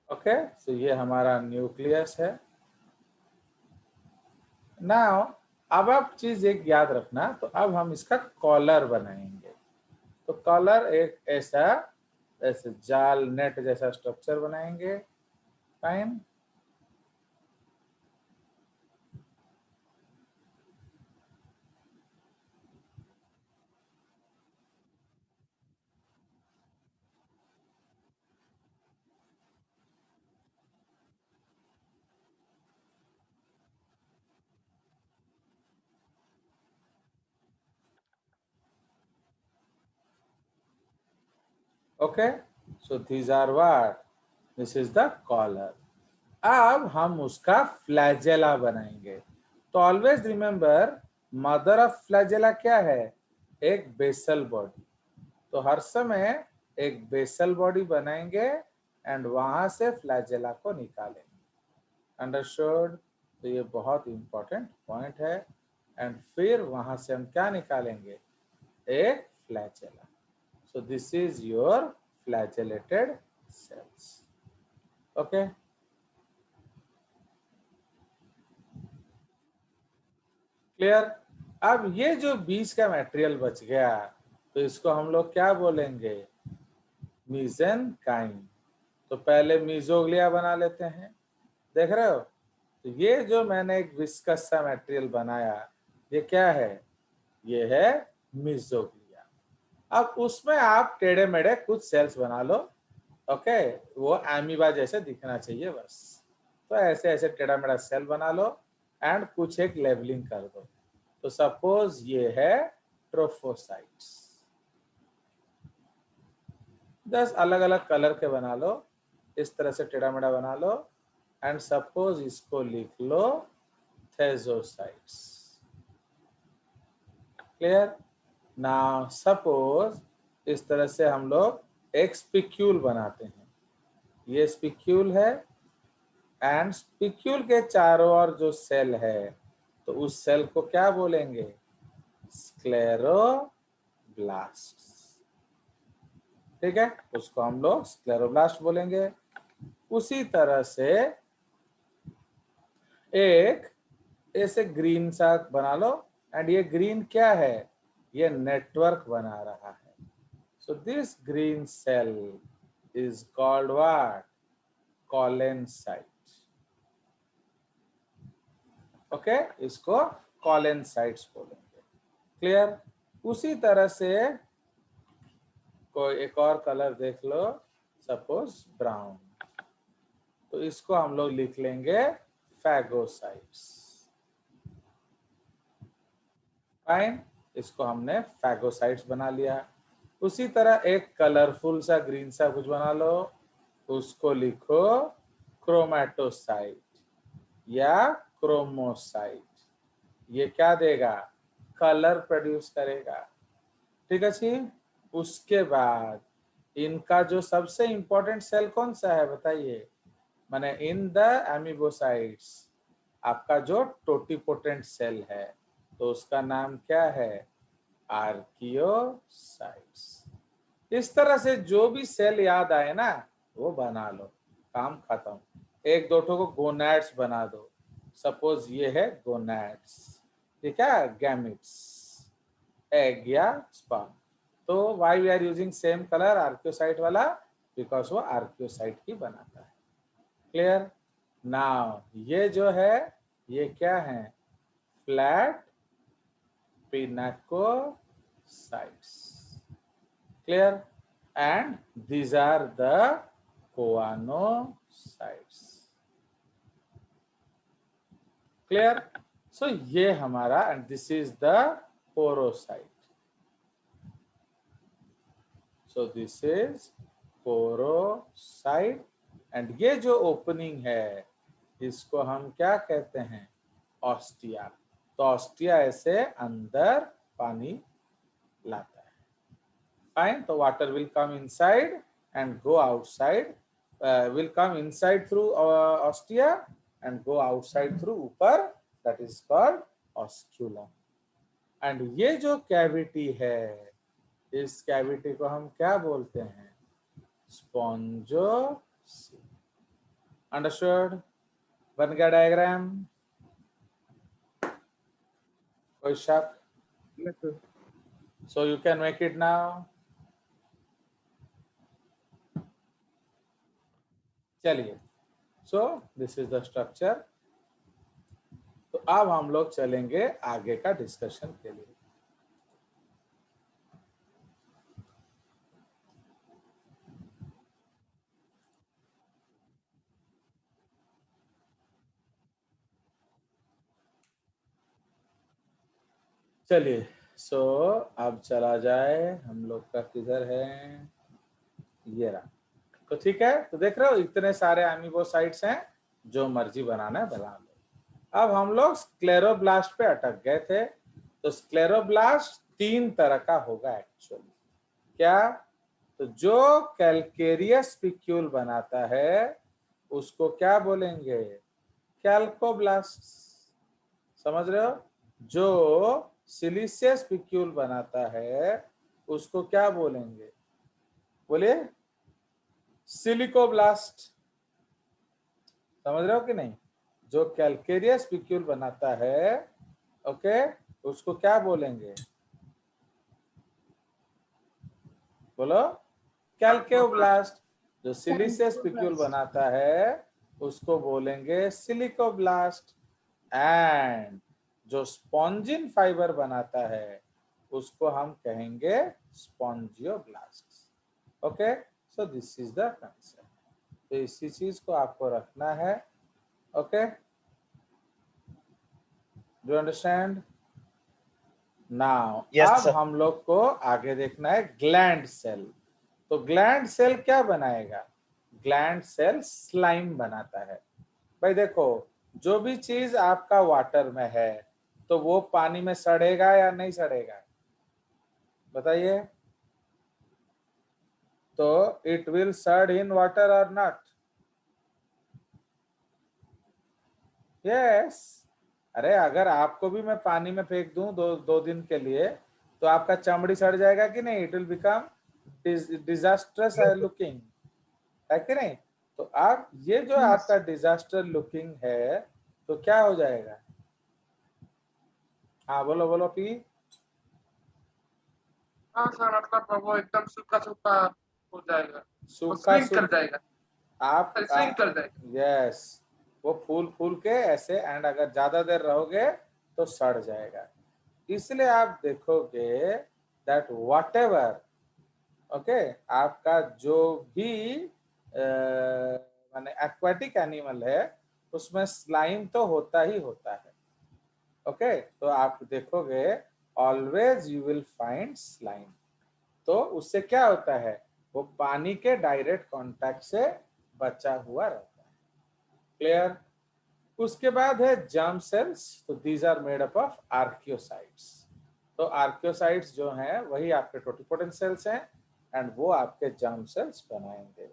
Okay, सो ये हमारा nucleus है। नाउ अब आप चीज एक याद रखना, तो अब हम इसका कॉलर बनाएंगे। तो कॉलर एक ऐसा ऐसे जाल नेट जैसा स्ट्रक्चर बनाएंगे। Fine. Okay, so these are what, this is the collar. अब हम उसका फ्लैजेला बनाएंगे। तो always remember, mother of flagella क्या है? एक बेसल बॉडी। तो हर समय एक बेसल बॉडी बनाएंगे एंड वहां से फ्लैजेला को निकालेंगे। अंडरस्टूड? तो ये बहुत इंपॉर्टेंट पॉइंट है। एंड फिर वहां से हम क्या निकालेंगे? एक flagella. So this is your flagellated cells. Okay. Clear? अब ये जो बीच का मटेरियल बच गया, तो इसको हम लोग क्या बोलेंगे? मीजेनकाइम। तो पहले मीजोग्लिया बना लेते हैं। देख रहे हो? तो ये जो मैंने एक विस्कस सा मटेरियल बनाया, ये क्या है? ये है मीजोग्लिया। अब उसमें आप टेढ़े मेढ़े कुछ सेल्स बना लो। ओके, वो एमीबा जैसे दिखना चाहिए बस। तो ऐसे ऐसे टेढ़ा मेढ़ा सेल बना लो एंड कुछ एक लेबलिंग कर दो। तो सपोज ये है ट्रोफोसाइट्स। 10 अलग अलग कलर के बना लो, इस तरह से टेढ़ा मेढ़ा बना लो एंड सपोज इसको लिख लो थेजोसाइट्स। क्लियर? नाउ सपोज इस तरह से हम लोग एक स्पिक्यूल बनाते हैं। ये स्पिक्यूल है एंड स्पिक्यूल के चारों ओर जो सेल है, तो उस सेल को क्या बोलेंगे? स्क्लेरोब्लास्ट। ठीक है, उसको हम लोग स्क्लेरोब्लास्ट बोलेंगे। उसी तरह से एक ऐसे ग्रीन सा बना लो एंड ये ग्रीन क्या है? ये नेटवर्क बना रहा है। So this green cell is called what? Collencyte. Okay, इसको कॉलेनसाइट्स बोलेंगे। क्लियर? उसी तरह से कोई एक और कलर देख लो, सपोज ब्राउन। तो इसको हम लोग लिख लेंगे फैगोसाइट्स। फाइन, इसको हमने फैगोसाइट्स बना लिया। उसी तरह एक कलरफुल सा ग्रीन सा कुछ बना लो, उसको लिखो क्रोमैटोसाइट या क्रोमोसाइट। ये क्या देगा? कलर प्रोड्यूस करेगा। ठीक है जी। उसके बाद इनका जो सबसे इंपॉर्टेंट सेल कौन सा है बताइए? माने इन द एमिबोसाइट्स आपका जो टोटिपोटेंट सेल है, तो उसका नाम क्या है? आर्कियोसाइट्स। इस तरह से जो भी सेल याद आए ना, वो बना लो, काम खत्म। एक दो ठो को गोनैड्स बना दो। सपोज ये है गोनैड्स, ये क्या? गैमिट्स, एग या स्पर्म। तो why we are using same colour archaeocyte वाला? बिकॉज वो आर्कियोसाइट ही बनाता है। क्लियर? नाउ ये जो है, ये क्या है? Flat pinacocytes. Clear? And these are the choanocytes. Clear? So ये हमारा, and this is the porocyte. So this is porocyte and ये जो ओपनिंग है, इसको हम क्या कहते हैं? ऑस्टिया। तो ऑस्टिया ऐसे अंदर पानी लाता है। फाइन, तो water will come inside and go outside, will come inside through ostia and go outside through ऊपर, that is called osculum. And ये जो कैविटी है, इस कैविटी को हम क्या बोलते हैं? स्पॉन्जोसिल। अंडरस्टूड? बन गया डायग्राम? कोई शक? Yes, sir. So you can make it now. चलिए, so this is the structure. तो अब हम लोग चलेंगे आगे का डिस्कशन के लिए। चलिए, सो अब चला जाए, हम लोग का किधर है, ये रहा। तो ठीक है, तो देख रहे हो इतने सारे एमिबोसाइट्स हैं, जो मर्जी बनाना है बना लो। अब हम लोग स्क्लेरोब्लास्ट पे अटक गए थे। तो स्क्लेरोब्लास्ट 3 तरह का होगा एक्चुअली। क्या? तो जो कैलकेरियस स्पिक्यूल बनाता है उसको क्या बोलेंगे? कैल्कोब्लास्ट। समझ रहे हो? जो सिलिशियस स्पिक्यूल बनाता है उसको क्या बोलेंगे? बोलिए। सिलिकोब्लास्ट। समझ रहे हो कि नहीं? जो कैलकेरियस स्पिक्यूल बनाता है, ओके, उसको क्या बोलेंगे? बोलो। कैल्कोब्लास्ट। जो सिलिशियस स्पिक्यूल बनाता है उसको बोलेंगे सिलिकोब्लास्ट। एंड जो स्पॉन्जिन फाइबर बनाता है उसको हम कहेंगे spongioblast. Okay, so this is the concept. तो इसी चीज को आपको रखना है। Okay, do understand? Now Yes, अब sir. हम लोग को आगे देखना है ग्लैंड सेल। तो ग्लैंड सेल क्या बनाएगा? ग्लैंड सेल स्लाइम बनाता है। भाई देखो, जो भी चीज आपका वाटर में है तो वो पानी में सड़ेगा या नहीं सड़ेगा? बताइए। तो इट विल सड़ इन वाटर और नॉट? यस। अरे अगर आपको भी मैं पानी में फेंक दूं दो दिन के लिए, तो आपका चमड़ी सड़ जाएगा कि नहीं? It will become disastrous looking, है कि नहीं? तो आप ये जो आपका डिजास्टर लुकिंग है, तो क्या हो जाएगा? हाँ बोलो बोलो पी। हाँ सर, मतलब वो एकदम सूखा सूखा हो जाएगा, वो सूखा श्रिंक कर सूख जाएगा, आप श्रिंक कर जाएगा। यस, वो फूल फूल के ऐसे, एंड अगर ज्यादा देर रहोगे तो सड़ जाएगा। इसलिए आप देखोगे दैट वॉट एवर, ओके, आपका जो भी माने एक्वाटिक एनिमल है उसमें स्लाइम तो होता ही होता है। ओके, तो आप देखोगे always you will find slime. तो उससे क्या होता है? वो पानी के डायरेक्ट कांटेक्ट से बचा हुआ रहता है। क्लियर? उसके बाद है जर्म सेल्स। तो these are made up of archaeocytes. तो आर्कियोसाइट्स जो हैं वही आपके टोटिपोटेंट सेल्स हैं, एंड वो आपके जर्म सेल्स बनाएंगे।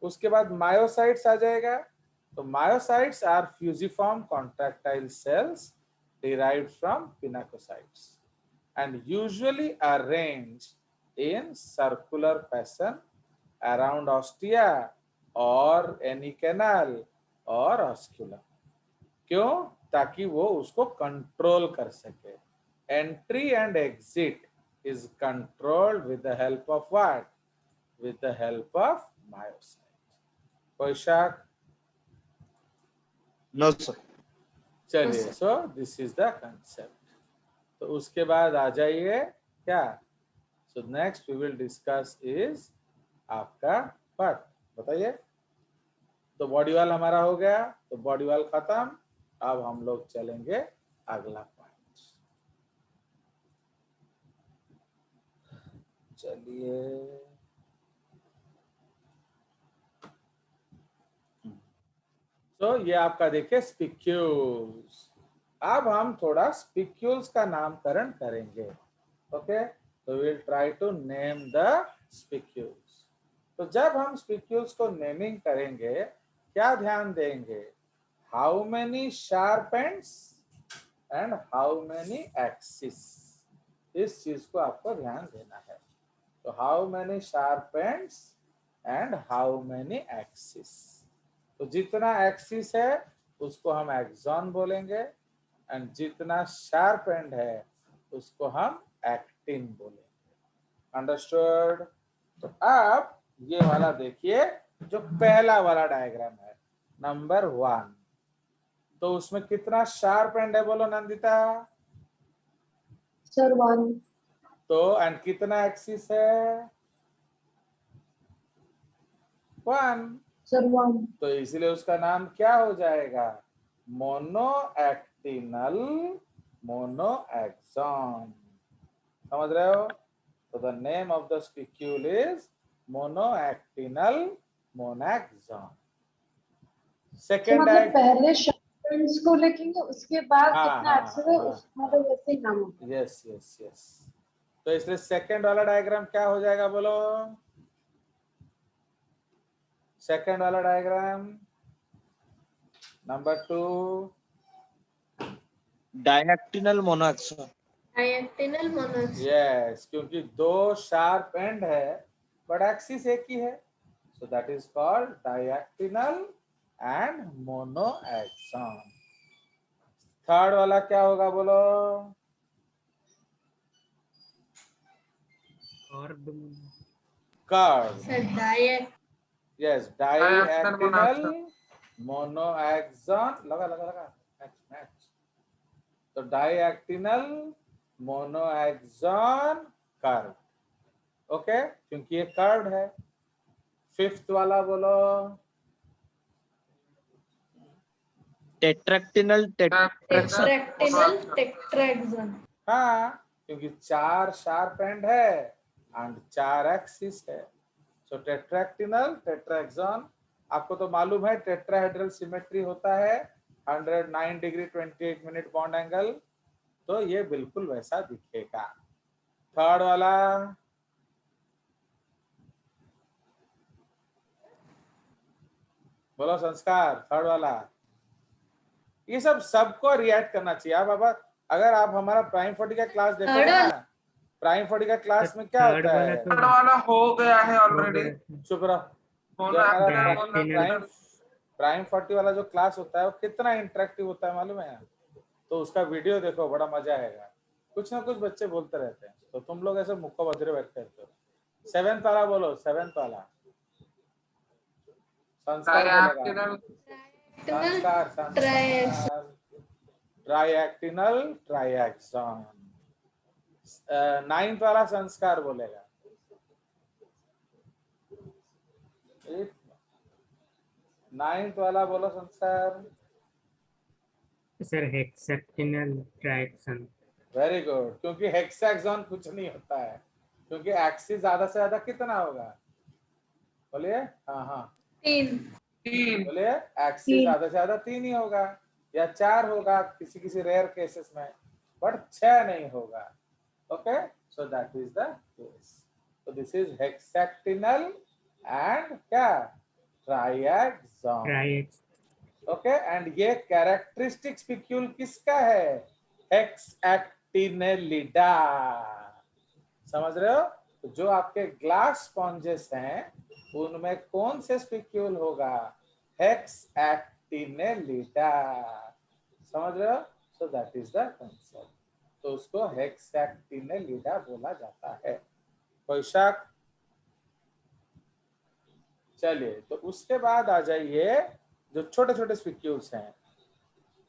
उसके बाद मायोसाइट्स आ जाएगा। तो myocytes are fusiform contractile cells derived from pinacocytes and usually arranged in circular fashion around ostia or any canal or osculum. क्यों? ताकि वो उसको कंट्रोल कर सके। Entry and exit is controlled with the help of what? With the help of myocyte. कोई शक? No, sir. चलिए, so this is the concept. तो उसके बाद आ जाइए क्या? So next we will discuss is आपका पार्ट। बताइए। तो बॉडी वाल हमारा हो गया, तो बॉडी वाल खत्म। अब हम लोग चलेंगे अगला पॉइंट। चलिए, तो ये आपका देखिए स्पिक्यूल्स। अब हम थोड़ा स्पिक्यूल्स का नामकरण करेंगे। ओके, तो will try to name the spicules. तो जब हम स्पिक्यूल्स को नेमिंग करेंगे, क्या ध्यान देंगे? How many sharp ends and how many axis, इस चीज को आपको ध्यान देना है। तो how many sharp ends and how many axis. तो जितना एक्सिस है उसको हम एक्सॉन बोलेंगे एंड जितना शार्प एंड है उसको हम एक्टिन बोलेंगे। अंडरस्टूड? तो अब ये वाला देखिए जो पहला वाला डायग्राम है नंबर 1, तो उसमें कितना शार्प एंड है बोलो नंदिता? सर 1। तो एंड कितना एक्सिस है? 1। सर 1। तो इसलिए उसका नाम क्या हो जाएगा? Monoactinal monoaxon. समझ रहे हो? तो the name of the spicule is monoactinal monoaxon. Second मतलब पहले शब्द को लिखेंगे उसके बाद हाँ, कितना एक्सेस है उसका तो वैसे ही नाम होगा। Yes yes yes. तो इसलिए सेकेंड वाला डायग्राम क्या हो जाएगा बोलो? सेकेंड वाला diagram number 2 diactinal monoaxon. Diactinal monoaxon. Yes, क्योंकि दो शार्प एंड है बट एक्सिस एक ही है, so that is called diactinal and monoaxon. Third वाला क्या होगा बोलो? कर्व। Yes, diactinal monoaxon. लगा लगा लगा मैच। तो डायएक्टिनल मोनोएक्सॉन कर्व। ओके, क्योंकि ये कर्व है। फिफ्थ वाला बोलो? टेट्रैक्टिनल टेट्रैक्टिनल हाँ, क्योंकि 4 शार्प एंड है एंड 4 एक्सिस है, सो टेट्रैक्टिनल टेट्राहेड्रॉन। आपको तो मालूम है टेट्राहेड्रल सिमेट्री होता है 109 डिग्री 28 मिनट बॉन्ड एंगल, तो ये बिल्कुल वैसा दिखेगा। थर्ड वाला बोलो संस्कार, थर्ड वाला। ये सब सबको रिएक्ट करना चाहिए। आप बाबा अगर आप हमारा प्राइम 40 का क्लास देखोगे ना, प्राइम 40 का क्लास में क्या होता है? थर्ड वाला हो गया है ऑलरेडी। चुप रहो। जो हमारा प्राइम 40 वाला जो क्लास होता है वो कितना इंटरेक्टिव होता है मालूम है? तो उसका वीडियो देखो, बड़ा मजा आएगा। कुछ ना कुछ बच्चे बोलते रहते हैं, तो तुम लोग ऐसे मुक्का बजरे बैठते रहते हो। 7th वाला बोलो, 7th वाला संस्कार बोलेगा। संस्कार ट्राइएक्टिनल ट्राइएक्सॉन। 9th वाला संस्कार बोलेगा। 9th वाला बोलो संस्कार। सर हेक्साक्टिनल ट्राइएक्सन। वेरी गुड, क्योंकि हेक्सागोन कुछ नहीं होता है, क्योंकि एक्सिस ज्यादा से ज्यादा कितना होगा बोलिए? हाँ 3। बोलिए, एक्सिस ज्यादा से ज्यादा 3 ही होगा या 4 होगा किसी किसी रेयर केसेस में, बट 6 नहीं होगा। Okay, so that is the case. So this is hexactinal and क्या? Triaxon. Okay, and ये कैरेक्टरिस्टिक स्पिक्यूल किसका है? हेक्सएक्टिनेलिडा। समझ रहे हो? तो जो आपके ग्लास स्पॉन्जेस हैं उनमें कौन से स्पिक्यूल होगा? हेक्सएक्टिनेलिडा। समझ रहे हो? सो दैट इज द कंसेप्ट। तो उसको हेक्सएक्टिनेलिडा बोला जाता है। कोई शक? चलिए, तो उसके बाद आ जाइए जो छोटे छोटे स्पिक्यूल्स हैं,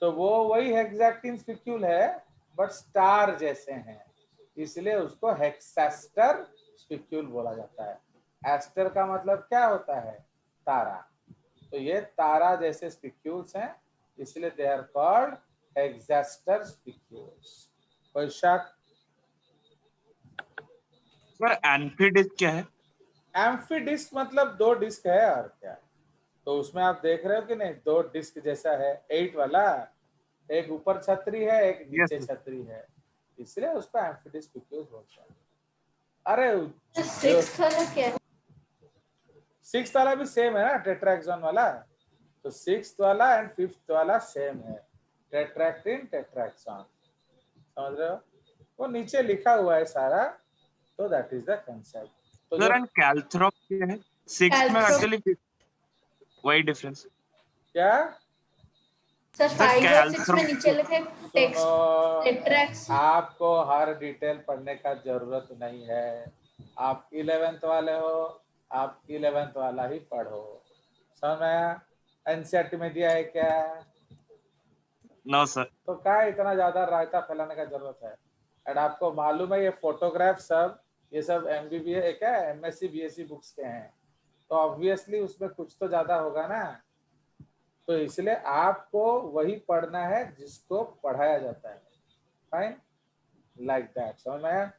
तो वो वही हेक्सैक्टिन स्पिक्यूल है बट स्टार जैसे हैं, इसलिए उसको हेक्सास्टर स्पिक्यूल बोला जाता है। एस्टर का मतलब क्या होता है? तारा। तो ये तारा जैसे स्पिक्यूल्स हैं, इसलिए दे आर कॉल्ड हेक्सास्टर स्पिक्यूल्स। कोई शक? सर एम्फीडिस्क क्या है? एम्फीडिस्क मतलब 2 डिस्क है और क्या। तो उसमें आप देख रहे हो कि नहीं, 2 डिस्क जैसा है 8 वाला, एक ऊपर छतरी है एक नीचे छतरी है, इसलिए उसको एम्फीडिस्क स्पिक्यूल्स बोलते हैं। अरे 6th वाला क्या है? 6th वाला भी सेम है ना, टेट्राहेड्रॉन वाला। तो 6th वाला एंड 5th वाला सेम है, टेट्रैक्टिन टेट्राहेड्रॉन। समझ रहे हो? वो नीचे लिखा हुआ है सारा, तो दैट इज द कंसेप्ट। तो सर एंड कैल्थ्रोप क्या है? 6th में एक्चुअली वही डिफरेंस। क्या सर 5 और 6 में नीचे लिखे टेक्स्ट सुनो, टेट्रैक्स। आपको हर डिटेल पढ़ने का जरूरत नहीं है। आप 11th वाले हो, आप 11th वाला ही पढ़ो। समझ में आया? एनसीईआरटी में दिया है क्या? No sir. तो क्या इतना ज्यादा रायता फैलाने का जरूरत है? एंड आपको मालूम है ये फोटोग्राफ सब, ये सब MBBA क्या MSc BSc बुक्स के हैं, तो ऑब्वियसली उसमें कुछ तो ज्यादा होगा ना। तो इसलिए आपको वही पढ़ना है जिसको पढ़ाया जाता है। Fine, like that. समझ में आया?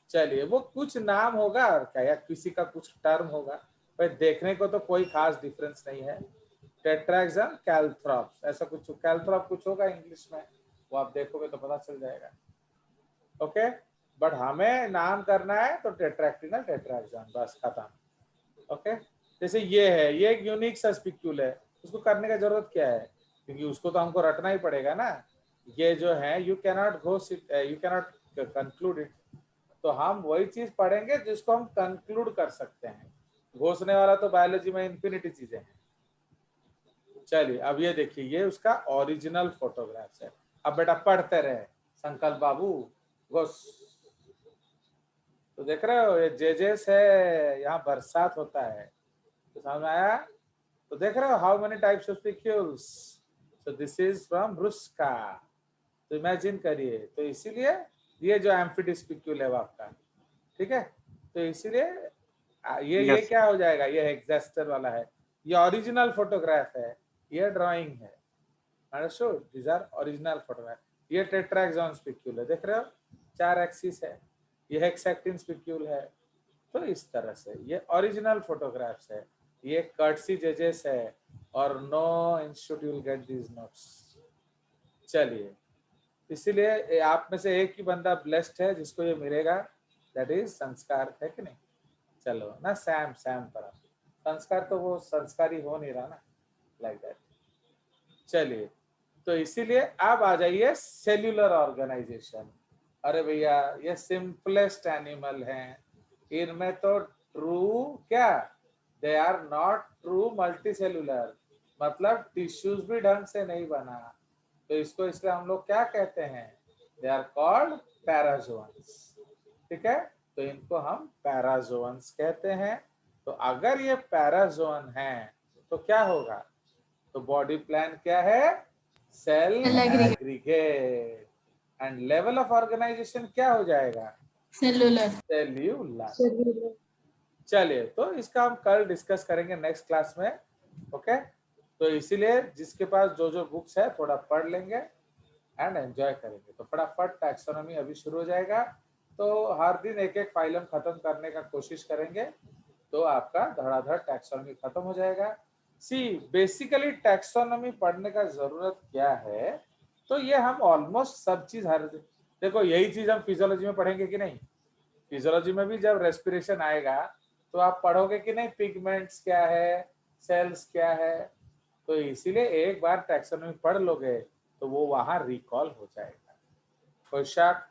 चलिए, वो कुछ नाम होगा और क्या, या किसी का कुछ टर्म होगा, पर देखने को तो कोई खास डिफरेंस नहीं है। टेट्राहेड्रन, कैल्थ्रोप्स, ऐसा कुछ, कैल्थ्रोप कुछ होगा इंग्लिश में, वो आप देखोगे तो पता चल जाएगा। ओके, बट हमें नाम करना है तो टेट्राक्टिनल टेट्राहेड्रन, बस खत्म। ओके, जैसे ये है, ये एक यूनिक सा स्पिक्यूल है, उसको करने का जरूरत क्या है, क्योंकि उसको तो हमको रटना ही पड़ेगा ना। ये जो है यू कैनॉट कंक्लूड इट, तो हम वही चीज पढ़ेंगे जिसको हम कंक्लूड कर सकते हैं। घोषने वाला तो बायोलॉजी में इन्फिनिटी चीजें हैं। चलिए, अब ये देखिए, ये उसका ओरिजिनल फोटोग्राफ्स है। अब बेटा पढ़ते रहे संकल्प बाबू घोष। तो देख रहे हो, ये जेजेस है, यहाँ बरसात होता है, तो समझ में आया? तो देख रहे हो how many types of spicules, so this is from Brusca. तो इमेजिन करिए, तो इसीलिए ये जो एम्फिडी स्पिक्यूल है वो आपका, ठीक है। तो इसीलिए ये Yes. क्या हो जाएगा, ये हेक्सास्टर वाला है, ये ओरिजिनल फोटोग्राफ है, ये ड्राइंग है। Understood? These are original photograph. ये टेट्राहेड्रन स्पिक्यूल है, देख रहे हो 4 एक्सिस है, ये हेक्साक्टिन स्पिक्यूल है। तो इस तरह से ये ओरिजिनल फोटोग्राफ्स है, ये कर्टसी जेजेस है, और no institute will get these notes. चलिए, इसीलिए आप में से एक ही बंदा ब्लेस्ड है जिसको ये मिलेगा, दैट इज संस्कार, है कि नहीं? चलो ना, सैम पर संस्कार, तो वो संस्कारी हो नहीं रहा ना, लाइक दैट। चलिए, तो इसीलिए अब आ जाइए सेल्यूलर ऑर्गेनाइजेशन। अरे भैया, ये सिंपलेस्ट एनिमल हैं, इनमें तो ट्रू क्या, they are not true multicellular, मतलब टिश्यूज भी ढंग से नहीं बना, तो इसको इसलिए हम लोग क्या कहते हैं, दे आर कॉल्ड पैराजोअन्स। ठीक है, तो इनको हम पैराजोअन्स कहते हैं। तो अगर ये पैराजोअन है तो क्या होगा, तो बॉडी प्लान क्या है, cell aggregate, and level of organization क्या हो जाएगा, सेल्यूलर। चलिए, तो इसका हम कल डिस्कस करेंगे नेक्स्ट क्लास में। ओके, तो इसीलिए जिसके पास जो जो बुक्स है थोड़ा पढ़ लेंगे एंड एंजॉय करेंगे। तो फटाफट टैक्सोनॉमी अभी शुरू हो जाएगा, तो हर दिन एक एक फाइलम खत्म करने का कोशिश करेंगे, तो आपका धड़ाधड़ टैक्सोनॉमी खत्म हो जाएगा। सी बेसिकली टैक्सोनॉमी पढ़ने का जरूरत क्या है, तो ये हम ऑलमोस्ट सब चीज हर, देखो यही चीज हम फिजियोलॉजी में पढ़ेंगे कि नहीं, फिजियोलॉजी में भी जब रेस्पिरेशन आएगा तो आप पढ़ोगे कि नहीं, पिगमेंट्स क्या है, सेल्स क्या है। तो इसीलिए एक बार टैक्सोनॉमी पढ़ लोगे तो वो वहां रिकॉल हो जाएगा। कोई शक?